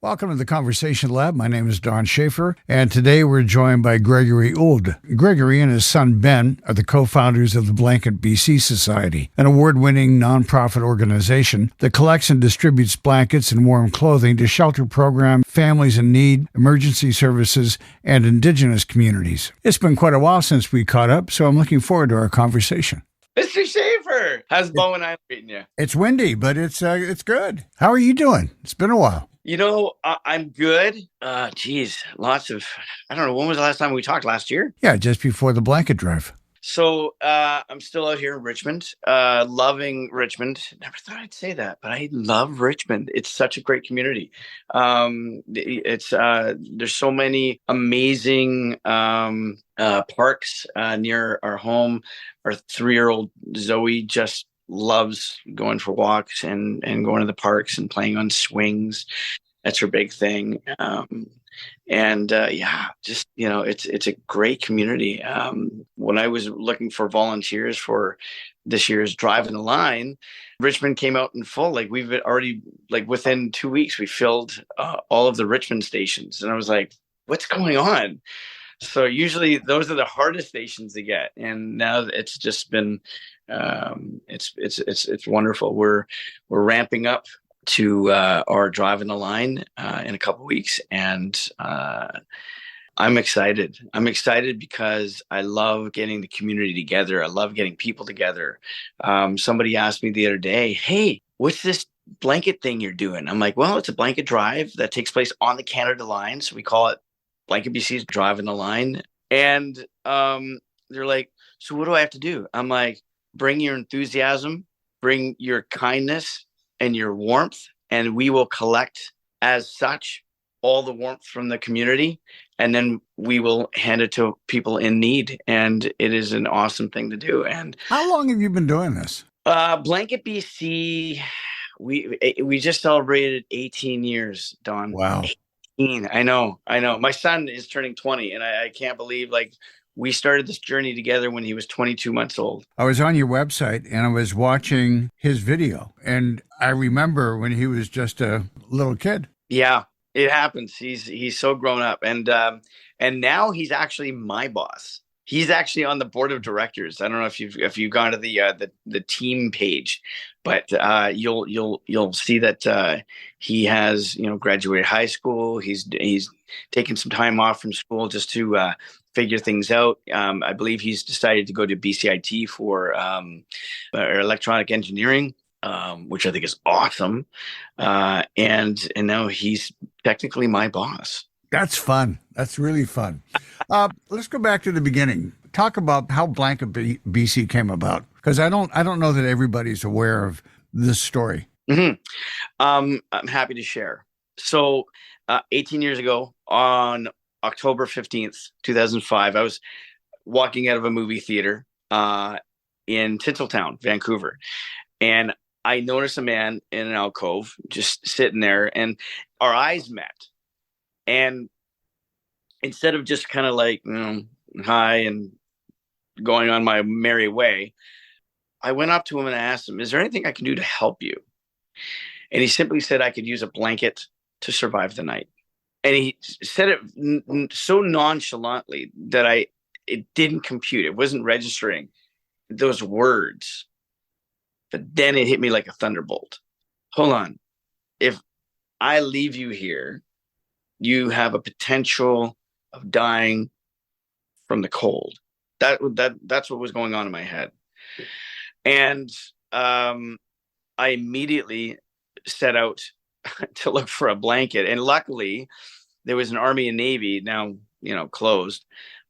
Welcome to the Conversation Lab. My name is Don Schaefer, and today we're joined by Gregory Ould. Gregory and his son Ben are the co-founders of the Blanket BC Society, an award-winning nonprofit organization that collects and distributes blankets and warm clothing to shelter program families in need, emergency services, and indigenous communities. It's been quite a while since we caught up, so I'm looking forward to our conversation. Mr. Schaefer, how's Bowen Island treating you? It's windy, but it's good. How are you doing? It's been a while. I'm good. Lots of, I don't know, when was the last time we talked? Last year? Yeah, just before the blanket drive. So I'm still out here in Richmond, loving Richmond. Never thought I'd say that, but I love Richmond. It's such a great community. There's so many amazing parks near our home. Our 3-year-old Zoe just loves going for walks and going to the parks and playing on swings. That's her big thing. It's a great community. When I was looking for volunteers for this year's Driving the Line, Richmond came out in full. Like we've already, like within 2 weeks, we filled all of the Richmond stations. And I was like, what's going on? So usually those are the hardest stations to get. And now it's just been, it's wonderful. We're ramping up to our Driving the Line in a couple of weeks, and I'm excited. I'm excited because I love getting the community together. I love getting people together. Somebody asked me the other day, "Hey, what's this blanket thing you're doing?" I'm like, "Well, it's a blanket drive that takes place on the Canada line, so we call it Blanket BC's Driving the Line." And they're like, "So what do I have to do?" I'm like, "Bring your enthusiasm, bring your kindness and your warmth, and we will collect as such all the warmth from the community, and then we will hand it to people in need." And it is an awesome thing to do. And how long have you been doing this? Blanket BC, we just celebrated 18 years, Don. Wow. 18. I know. My son is turning 20, and I can't believe, like, we started this journey together when he was 22 months old. I was on your website and I was watching his video, and I remember when he was just a little kid. Yeah, it happens. He's so grown up, and now he's actually my boss. He's actually on the board of directors. I don't know if you've gone to the team page, but you'll see that he has graduated high school. He's taken some time off from school just to figure things out. I believe he's decided to go to BCIT for electronic engineering, which I think is awesome. And now he's technically my boss. That's fun. That's really fun. Let's go back to the beginning. Talk about how Blanket BC came about, because I don't know that everybody's aware of this story. Mm-hmm. I'm happy to share. So 18 years ago, on October 15th, 2005, I was walking out of a movie theater in Tinseltown, Vancouver. And I noticed a man in an alcove just sitting there, and our eyes met. And instead of just kind of like, hi and going on my merry way, I went up to him and asked him, "Is there anything I can do to help you?" And he simply said I could use a blanket to survive the night. And he said it so nonchalantly that it didn't compute. It wasn't registering those words. But then it hit me like a thunderbolt. Hold on. If I leave you here, you have a potential of dying from the cold. That's what was going on in my head. And I immediately set out to look for a blanket. And luckily, there was an Army and Navy, now, closed,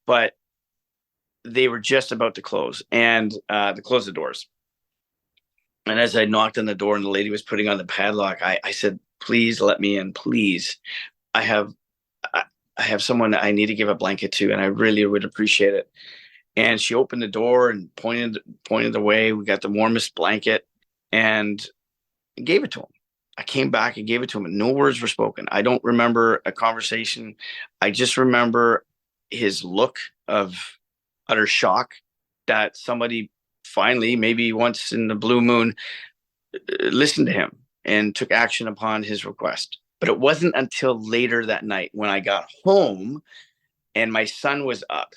but they were just about to close, and to close the doors. And as I knocked on the door and the lady was putting on the padlock, I said, "Please let me in, please. I have someone that I need to give a blanket to, and I really would appreciate it." And she opened the door and pointed the way. We got the warmest blanket and gave it to him. I came back and gave it to him, and no words were spoken. I don't remember a conversation. I just remember his look of utter shock that somebody finally, maybe once in the blue moon, listened to him and took action upon his request. But it wasn't until later that night when I got home and my son was up,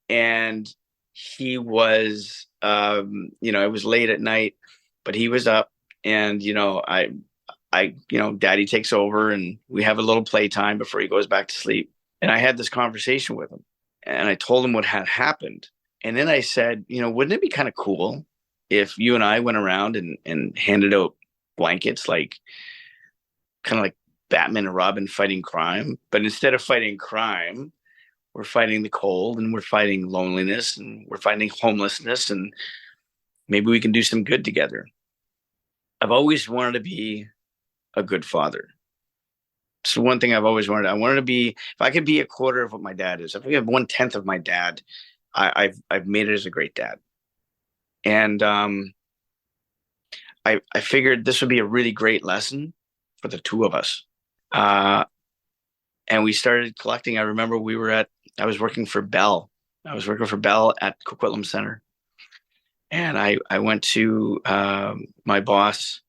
and he was, it was late at night, but he was up, and, daddy takes over and we have a little playtime before he goes back to sleep. And I had this conversation with him and I told him what had happened. And then I said, wouldn't it be kind of cool if you and I went around and handed out blankets, like kind of like Batman and Robin fighting crime, but instead of fighting crime, we're fighting the cold and we're fighting loneliness and we're fighting homelessness, and maybe we can do some good together. I've always wanted to be a good father. It's the one thing I've always wanted. I wanted to be, if I could be a quarter of what my dad is, if I have 1/10 of my dad, I've made it as a great dad. And I figured this would be a really great lesson for the two of us. And we started collecting. I remember I was working for Bell. I was working for Bell at Coquitlam Center. And I went to my boss's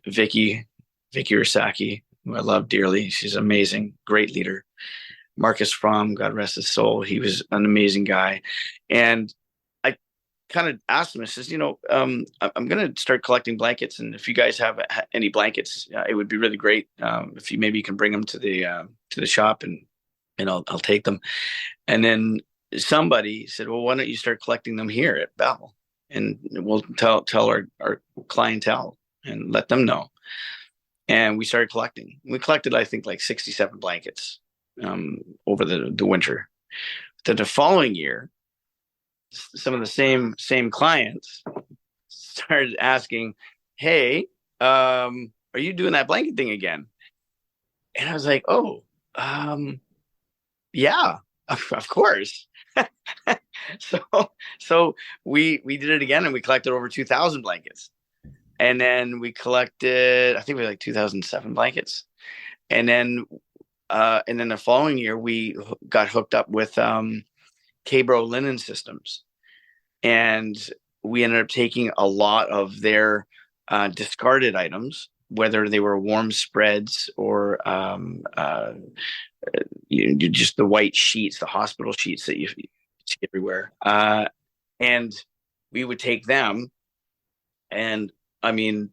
Vicky Ursaki, who I love dearly. She's amazing, great leader. Marcus Fromm, God rest his soul. He was an amazing guy. And I kind of asked him, I says, I'm going to start collecting blankets. And if you guys have any blankets, it would be really great. If you maybe can bring them to the shop and I'll take them. And then somebody said, well, why don't you start collecting them here at Bell? And we'll tell our clientele and let them know. And we started collecting. We collected, I think, like 67 blankets over the winter. Then the following year, some of the same clients started asking, hey, are you doing that blanket thing again? And I was like, oh, yeah, of course. So we did it again, and we collected over 2,000 blankets. And then we collected, I think we had like 2007 blankets. And then the following year, we got hooked up with K-Bro Linen Systems. And we ended up taking a lot of their discarded items, whether they were warm spreads or just the white sheets, the hospital sheets that you see everywhere. And we would take them. And I mean,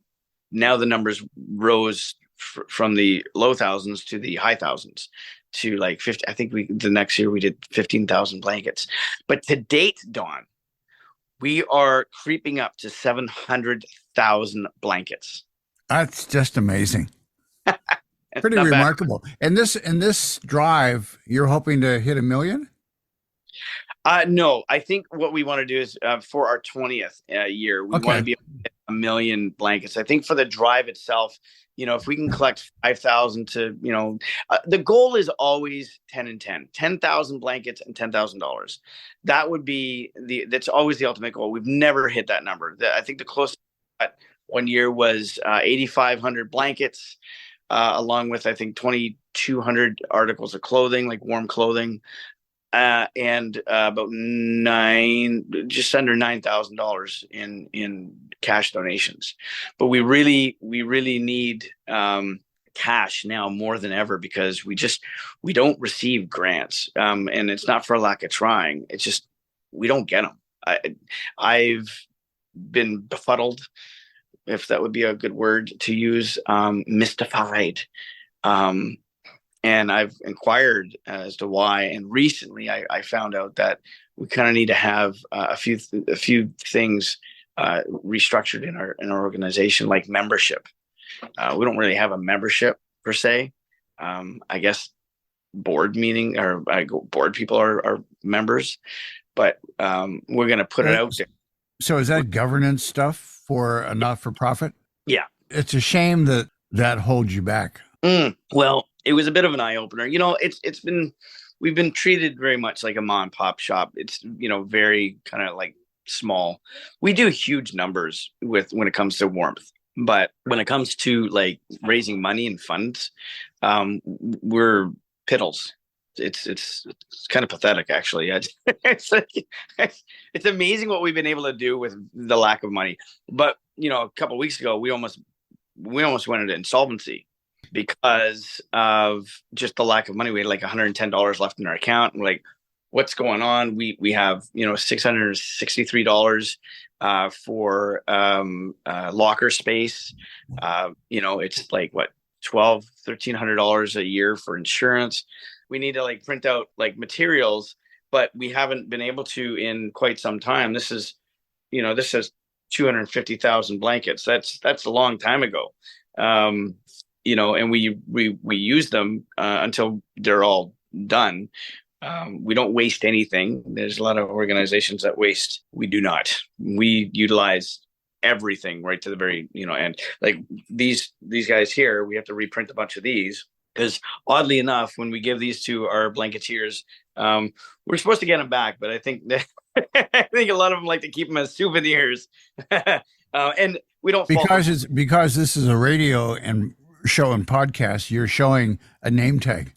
now the numbers rose from the low thousands to the high thousands to like 50. I think the next year we did 15,000 blankets. But to date, Dawn, we are creeping up to 700,000 blankets. That's just amazing. Pretty remarkable. And this drive, you're hoping to hit 1 million? No, I think what we want to do is for our 20th year, we want to be able to hit 1 million blankets. I think for the drive itself, if we can collect 5,000 to, the goal is always 10 and 10, 10,000 blankets and $10,000. That would be that's always the ultimate goal. We've never hit that number. I think the closest one year was 8,500 blankets, along with, I think, 2,200 articles of clothing, like warm clothing. And about just under $9,000 in cash donations. But we really need cash now more than ever, because we don't receive grants, and it's not for a lack of trying. It's just we don't get them. I've been befuddled, if that would be a good word to use, mystified. And I've inquired as to why. And recently I found out that we kind of need to have a few things restructured in our organization, like membership. We don't really have a membership per se. I guess board people are members, but we're going to put it out there. So is that governance stuff for a not-for-profit? Yeah. It's a shame that holds you back. Well, it was a bit of an eye opener. We've been treated very much like a mom and pop shop. It's, very kind of like small. We do huge numbers when it comes to warmth, but when it comes to like raising money and funds, we're piddles. It's kind of pathetic, actually. It's amazing what we've been able to do with the lack of money. But, a couple of weeks ago, we almost we almost went into insolvency because of just the lack of money. We had like $110 left in our account. And like, what's going on? We have, $663 for locker space. It's like what, $1,300 a year for insurance. We need to like print out like materials, but we haven't been able to in quite some time. This says 250,000 blankets. That's a long time ago. And we use them until they're all done. We don't waste anything. There's a lot of organizations that waste. We do not. We utilize everything right to the very, end. Like these guys here, we have to reprint a bunch of these because oddly enough, when we give these to our blanketeers, we're supposed to get them back, but I think that I think a lot of them like to keep them as souvenirs. And we don't because this is a radio and show and podcast. You're showing a name tag.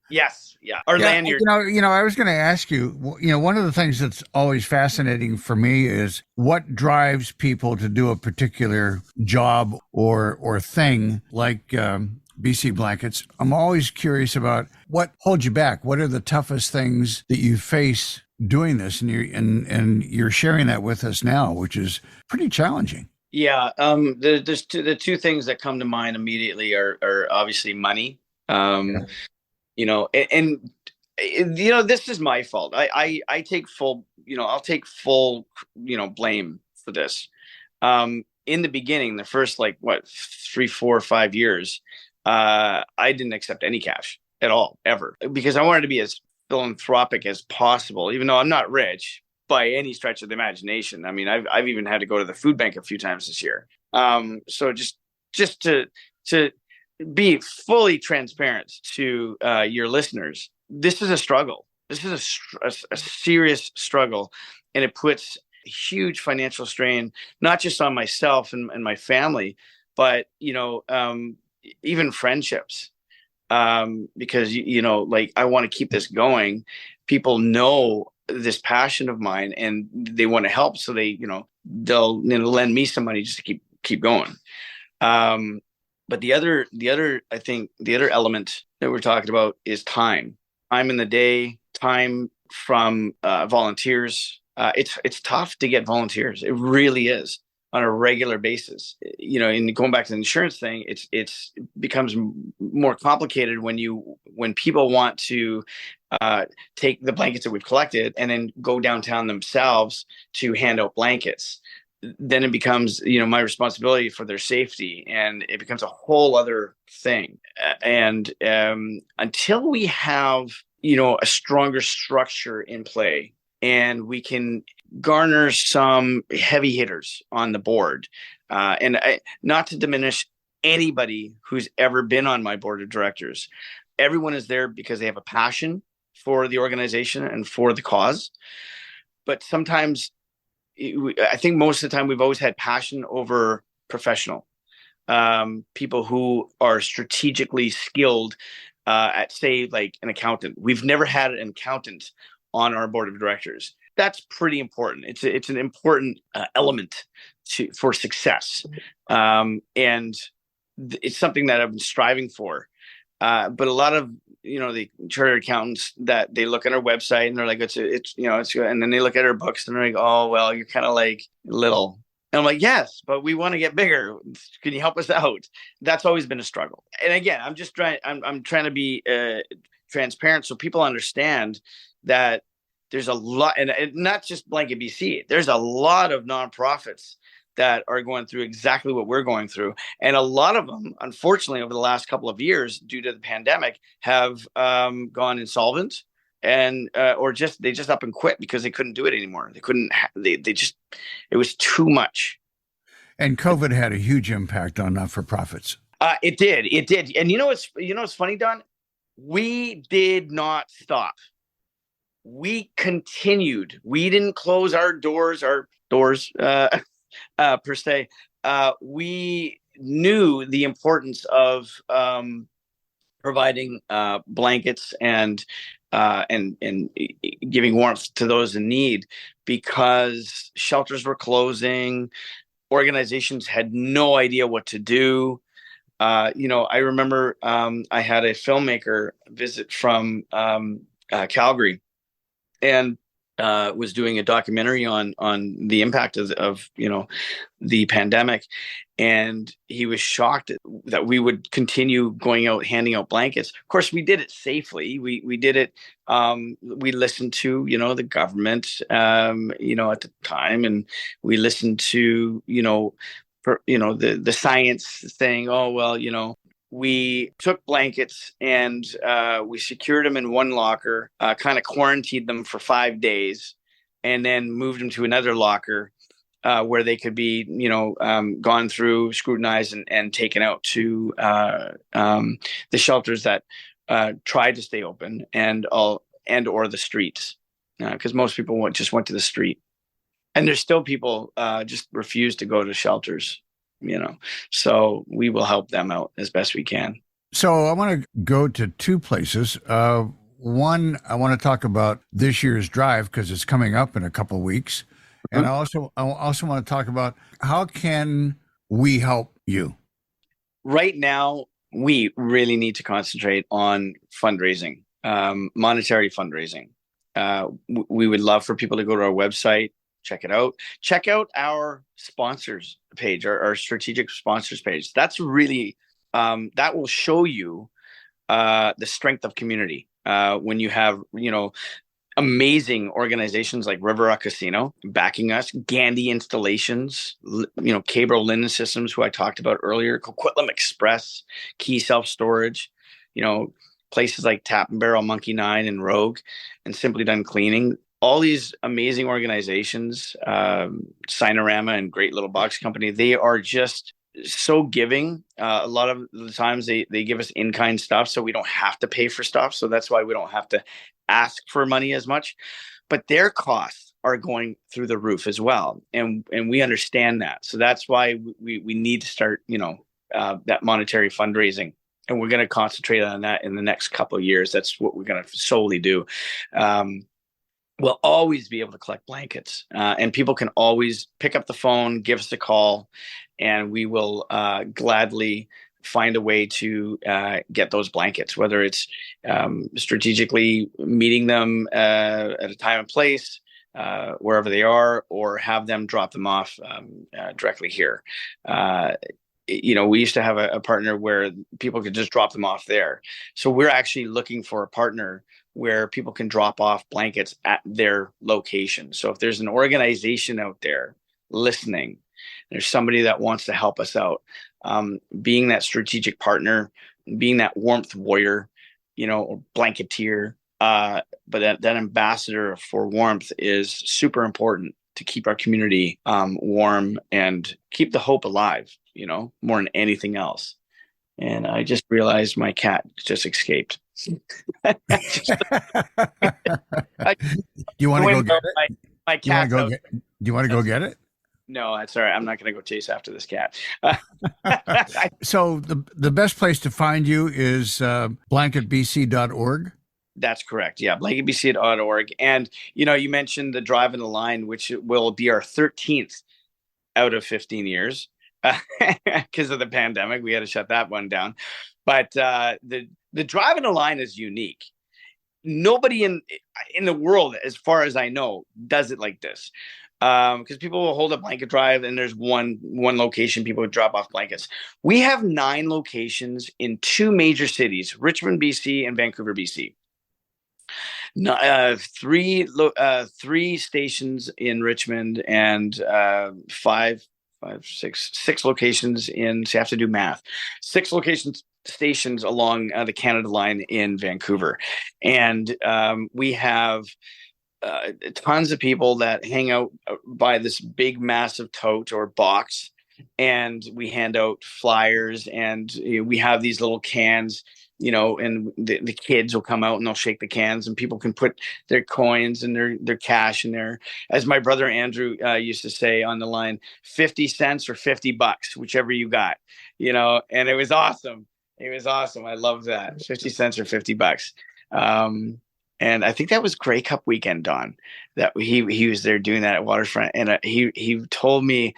Yes, yeah, or lanyard. I was going to ask you. One of the things that's always fascinating for me is what drives people to do a particular job or thing like BC Blankets. I'm always curious about what holds you back. What are the toughest things that you face doing this, and you're sharing that with us now, which is pretty challenging. Yeah, there's the two things that come to mind immediately are obviously money. This is my fault. I take full, I'll take full, blame for this. In the beginning, the first 3, 4, 5 years, I didn't accept any cash at all, ever, because I wanted to be as philanthropic as possible, even though I'm not rich by any stretch of the imagination. I mean, I've even had to go to the food bank a few times this year. So just to be fully transparent to your listeners, this is a struggle. This is a serious struggle, and it puts huge financial strain, not just on myself and my family, but even friendships. Because I want to keep this going. People know this passion of mine, and they want to help, so they'll lend me some money just to keep going. But the other element that we're talking about is time. Time in the day, time from volunteers. It's tough to get volunteers. It really is, on a regular basis. And going back to the insurance thing, it becomes more complicated when people want to take the blankets that we've collected and then go downtown themselves to hand out blankets. Then it becomes, my responsibility for their safety, and it becomes a whole other thing. And until we have, a stronger structure in play, and we can garner some heavy hitters on the board, not to diminish anybody who's ever been on my board of directors. Everyone is there because they have a passion for the organization and for the cause. But sometimes, I think most of the time, we've always had passion over professional. People who are strategically skilled at, say, like an accountant. We've never had an accountant on our board of directors. That's pretty important. It's an important element for success, and it's something that I've been striving for. But a lot of the chartered accountants, that they look at our website and they're like, it's and then they look at our books and they're like, oh well, you're kind of like little. And I'm like, yes, but we want to get bigger. Can you help us out? That's always been a struggle. And again, I'm trying to be transparent so people understand that there's a lot, and not just Blanket BC. There's a lot of nonprofits that are going through exactly what we're going through, and a lot of them, unfortunately, over the last couple of years, due to the pandemic, have gone insolvent, and or they just up and quit because they couldn't do it anymore. They couldn't. It was too much. And COVID had a huge impact on not-for-profits. It did. And what's funny, Don? We did not stop. We continued. We didn't close our doors per se. We knew the importance of providing blankets and giving warmth to those in need, because shelters were closing. Organizations had no idea what to do. I remember I had a filmmaker visit from Calgary, and was doing a documentary on the impact of the pandemic, and he was shocked that we would continue going out handing out blankets. Of course, we did it safely. We did it. We listened to the government at the time, and we listened to the science saying, oh well, we took blankets and we secured them in one locker, kind of quarantined them for 5 days, and then moved them to another locker where they could be, gone through, scrutinized, and taken out to the shelters that tried to stay open or the streets, because most people just went to the street, and there's still people just refuse to go to shelters. So we will help them out as best we can. So I want to go to two places. One, I want to talk about this year's drive because it's coming up in a couple of weeks. And I also want to talk about how can we help you? Right now, we really need to concentrate on fundraising, monetary fundraising. We would love for people to go to our website, check it out. Check out our sponsors page, our strategic sponsors page. That's really, that will show you the strength of community. When you have, amazing organizations like River Rock Casino backing us, Gandhi Installations, Cabral Linen Systems, who I talked about earlier, Coquitlam Express, Key Self Storage, places like Tap and Barrel, Monkey Nine, and Rogue, and Simply Done Cleaning. All these amazing organizations, Sinorama and Great Little Box Company, they are just so giving. A lot of the times they give us in-kind stuff, so we don't have to pay for stuff. So that's why we don't have to ask for money as much. But their costs are going through the roof as well, and we understand that. So that's why we need to start, that monetary fundraising, and we're going to concentrate on that in the next couple of years. That's what we're going to solely do. We'll always be able to collect blankets, and people can always pick up the phone, give us a call, and we will gladly find a way to get those blankets, whether it's strategically meeting them at a time and place, wherever they are, or have them drop them off directly here. We used to have a partner where people could just drop them off there. So we're actually looking for a partner where people can drop off blankets at their location. So if there's an organization out there listening, there's somebody that wants to help us out, being that strategic partner, being that warmth warrior, or blanketeer, but that ambassador for warmth is super important to keep our community warm and keep the hope alive, more than anything else. And I just realized my cat just escaped. Do you want to go get it? My cat. Do you want to go get it? No, that's all right. I'm not going to go chase after this cat. So the best place to find you is blanketbc.org. That's correct. Yeah, blanketbc.org. And, you mentioned the Drive in the Line, which will be our 13th out of 15 years because of the pandemic. We had to shut that one down. But the Drive in the Line is unique. Nobody in the world, as far as I know, does it like this. Because people will hold a blanket drive and there's one location people would drop off blankets. We have 9 locations in 2 major cities, Richmond, BC, and Vancouver, BC. 3 stations in Richmond and 6 locations in, so you have to do math, 6 stations along the Canada line in Vancouver. And we have tons of people that hang out by this big massive tote or box, and we hand out flyers, and we have these little cans, and the kids will come out and they'll shake the cans, and people can put their coins and their cash in there. As my brother Andrew used to say on the line, 50 cents or $50, whichever you got, and it was awesome. It was awesome. I love that. 50 cents or $50. And I think that was Grey Cup weekend, Don, that he was there doing that at Waterfront. And he told me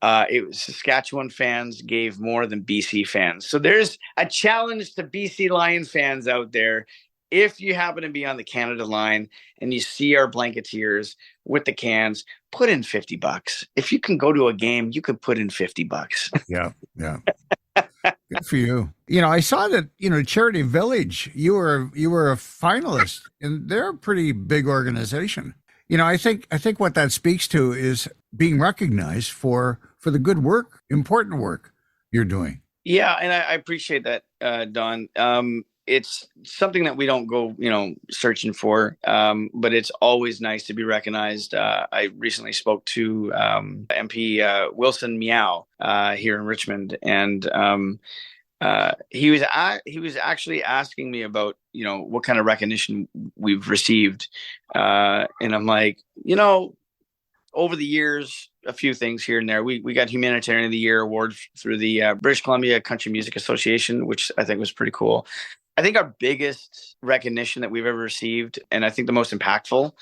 It was Saskatchewan fans gave more than BC fans. So there's a challenge to BC Lion fans out there. If you happen to be on the Canada line and you see our Blanketeers with the cans, put in $50. If you can go to a game, you could put in $50. Yeah, yeah. Good for you. I saw that, Charity Village, you were a finalist, and they're a pretty big organization. I think what that speaks to is being recognized for the good work, important work you're doing. Yeah, and I appreciate that, Don. It's something that we don't go, searching for, but it's always nice to be recognized. I recently spoke to MP Wilson Meow here in Richmond, and he was actually asking me about what kind of recognition we've received, and I'm like, over the years, a few things here and there. We got Humanitarian of the Year award through the British Columbia Country Music Association, which I think was pretty cool. I think our biggest recognition that we've ever received, and I think the most impactful,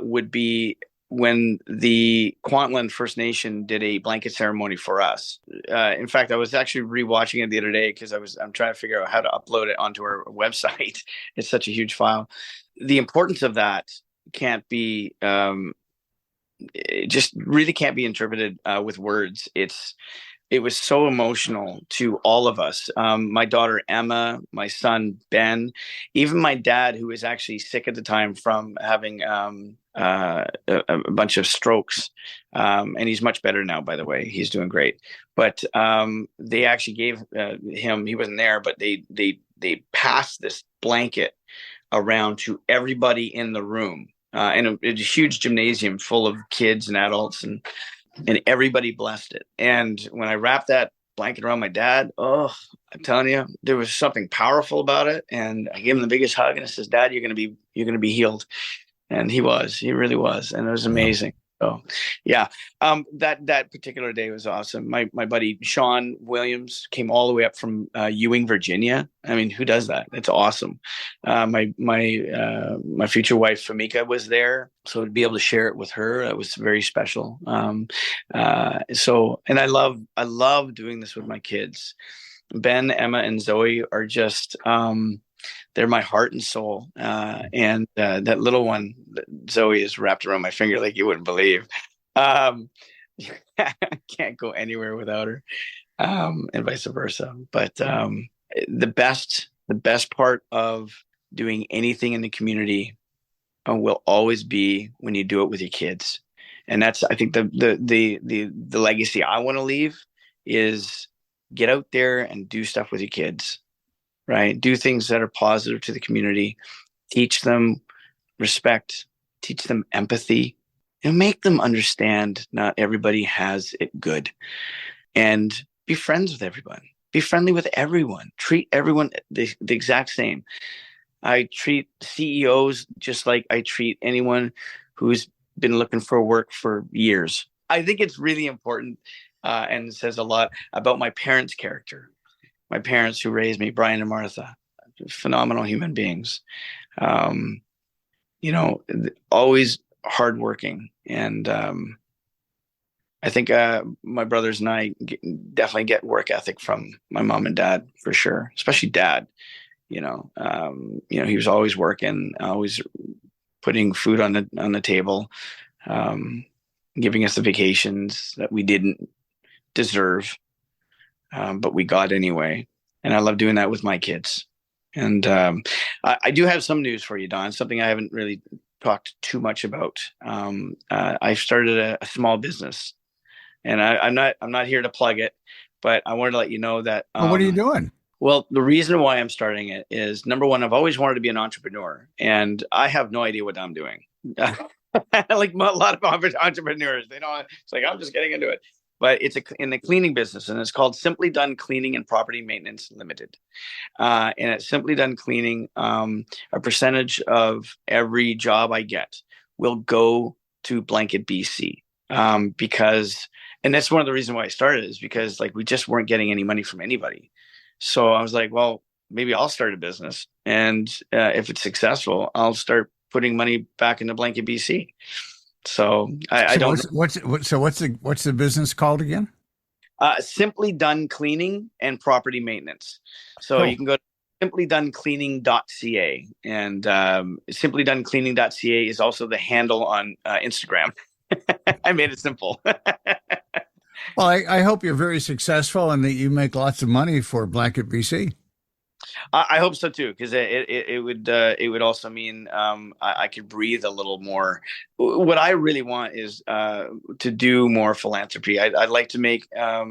would be when the Kwantlen First Nation did a blanket ceremony for us. In fact, I was actually rewatching it the other day because I'm trying to figure out how to upload it onto our website. It's such a huge file. The importance of that can't be, it just really can't be interpreted with words. It was so emotional to all of us. My daughter, Emma, my son, Ben, even my dad, who was actually sick at the time from having a bunch of strokes. And he's much better now, by the way. He's doing great. But they actually gave him, he wasn't there, but they passed this blanket around to everybody in the room. And it's a huge gymnasium full of kids and adults, and everybody blessed it. And when I wrapped that blanket around my dad, I'm telling you, there was something powerful about it. And I gave him the biggest hug, and I says, "Dad, you're gonna be healed." And he really was, and it was amazing. So, yeah, that particular day was awesome. My buddy Sean Williams came all the way up from Ewing, Virginia. I mean, who does that? It's awesome. My future wife Famika was there, so to be able to share it with her, it was very special. So, and I love doing this with my kids. Ben, Emma, and Zoe are just they're my heart and soul. And that little one, Zoe, is wrapped around my finger like you wouldn't believe. I can't go anywhere without her, and vice versa. But the best part of doing anything in the community will always be when you do it with your kids. And that's, I think, the legacy I want to leave is get out there and do stuff with your kids. Right? Do things that are positive to the community, teach them respect, teach them empathy, and make them understand not everybody has it good. And be friends with everyone. Be friendly with everyone. Treat everyone the exact same. I treat CEOs just like I treat anyone who's been looking for work for years. I think it's really important, and says a lot about my parents' character. My parents who raised me, Brian and Martha, phenomenal human beings. Always hardworking. And I think my brothers and I definitely get work ethic from my mom and dad, for sure, especially dad. He was always working, always putting food on the table, giving us the vacations that we didn't deserve. But we got anyway. And I love doing that with my kids. And I do have some news for you, Don, something I haven't really talked too much about. I started a small business, and I'm not here to plug it, but I wanted to let you know that. Well, what are you doing? Well, the reason why I'm starting it is, number one, I've always wanted to be an entrepreneur, and I have no idea what I'm doing. Like a lot of entrepreneurs, it's like, I'm just getting into it. But it's in the cleaning business, and it's called Simply Done Cleaning and Property Maintenance Limited. And at Simply Done Cleaning, a percentage of every job I get will go to Blanket BC, because, and that's one of the reasons why I started, is because we just weren't getting any money from anybody. So I was like, well, maybe I'll start a business, and if it's successful, I'll start putting money back into Blanket BC. So I don't. What's the business called again? Simply Done Cleaning and Property Maintenance. So Cool. you can go to simplydonecleaning.ca, and simplydonecleaning.ca is also the handle on Instagram. I made it simple. Well, I hope you're very successful and that you make lots of money for Blanket BC. I hope so too, because it would also mean I could breathe a little more. What I really want is to do more philanthropy. I'd like to make a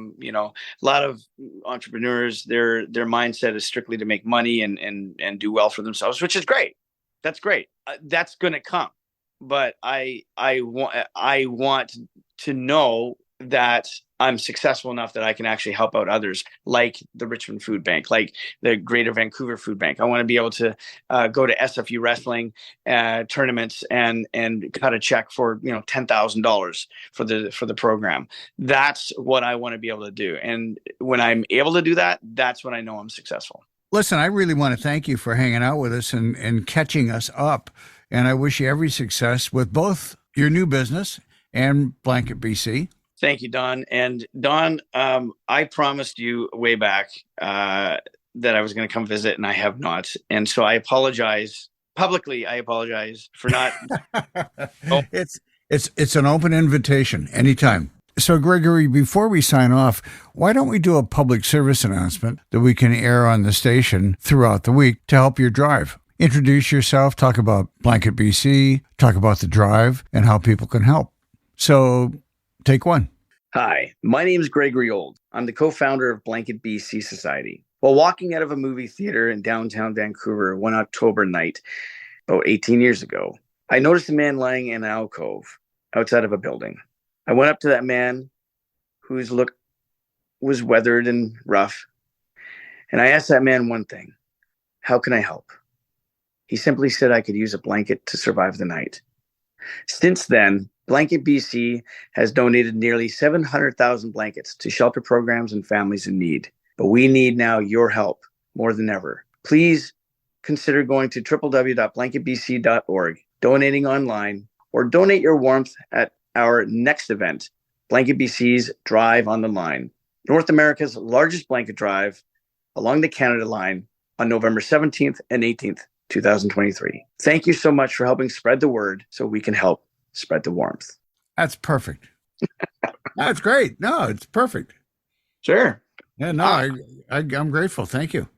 lot of entrepreneurs, their mindset is strictly to make money and do well for themselves, which is great. That's great. That's going to come, but I want to know that I'm successful enough that I can actually help out others, like the Richmond Food Bank, like the Greater Vancouver Food Bank. I want to be able to go to SFU wrestling tournaments and cut a check for $10,000 for the program. That's what I want to be able to do. And when I'm able to do that, that's when I know I'm successful. Listen, I really want to thank you for hanging out with us and catching us up. And I wish you every success with both your new business and Blanket BC. Thank you, Don. And Don, I promised you way back that I was going to come visit, and I have not. And so I apologize publicly. I apologize for not. It's an open invitation anytime. So, Gregory, before we sign off, why don't we do a public service announcement that we can air on the station throughout the week to help your drive? Introduce yourself, talk about Blanket BC, talk about the drive, and how people can help. So, take one. Hi, my name is Gregory Ould. I'm the co-founder of Blanket BC Society. While walking out of a movie theater in downtown Vancouver one October night, about 18 years ago, I noticed a man lying in an alcove outside of a building. I went up to that man whose look was weathered and rough, and I asked that man one thing: how can I help? He simply said I could use a blanket to survive the night. Since then, Blanket BC has donated nearly 700,000 blankets to shelter programs and families in need. But we need now your help more than ever. Please consider going to www.blanketbc.org, donating online, or donate your warmth at our next event, Blanket BC's Drive on the Line, North America's largest blanket drive along the Canada line on November 17th and 18th, 2023. Thank you so much for helping spread the word so we can help spread the warmth. That's perfect. That's great. No, it's perfect. Sure. Yeah, no, I'm grateful. Thank you.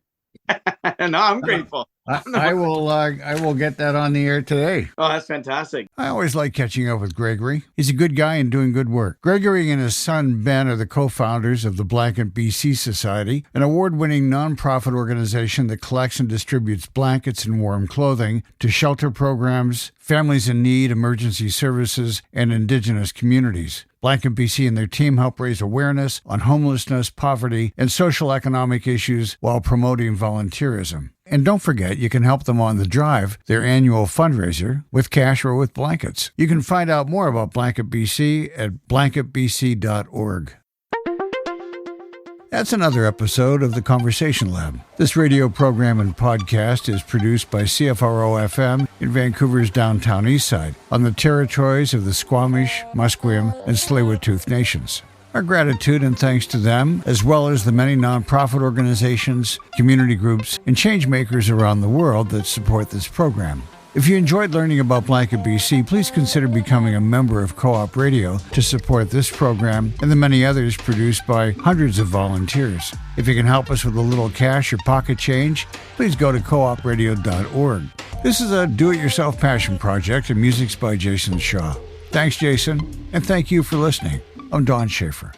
No, I'm grateful. I will get that on the air today. Oh, that's fantastic. I always like catching up with Gregory. He's a good guy and doing good work. Gregory and his son Ben are the co-founders of the Blanket BC Society, an award-winning nonprofit organization that collects and distributes blankets and warm clothing to shelter programs, families in need, emergency services, and indigenous communities. Blanket BC and their team help raise awareness on homelessness, poverty, and social economic issues while promoting volunteerism. And don't forget, you can help them on the Drive, their annual fundraiser, with cash or with blankets. You can find out more about Blanket BC at blanketbc.org. That's another episode of The Conversation Lab. This radio program and podcast is produced by CFRO-FM in Vancouver's downtown east side, on the territories of the Squamish, Musqueam, and Tsleil-Waututh nations. Our gratitude and thanks to them, as well as the many nonprofit organizations, community groups, and changemakers around the world that support this program. If you enjoyed learning about Blanket BC, please consider becoming a member of Co-op Radio to support this program and the many others produced by hundreds of volunteers. If you can help us with a little cash or pocket change, please go to coopradio.org. This is a do-it-yourself passion project, and music's by Jason Shaw. Thanks, Jason, and thank you for listening. I'm Don Schaefer.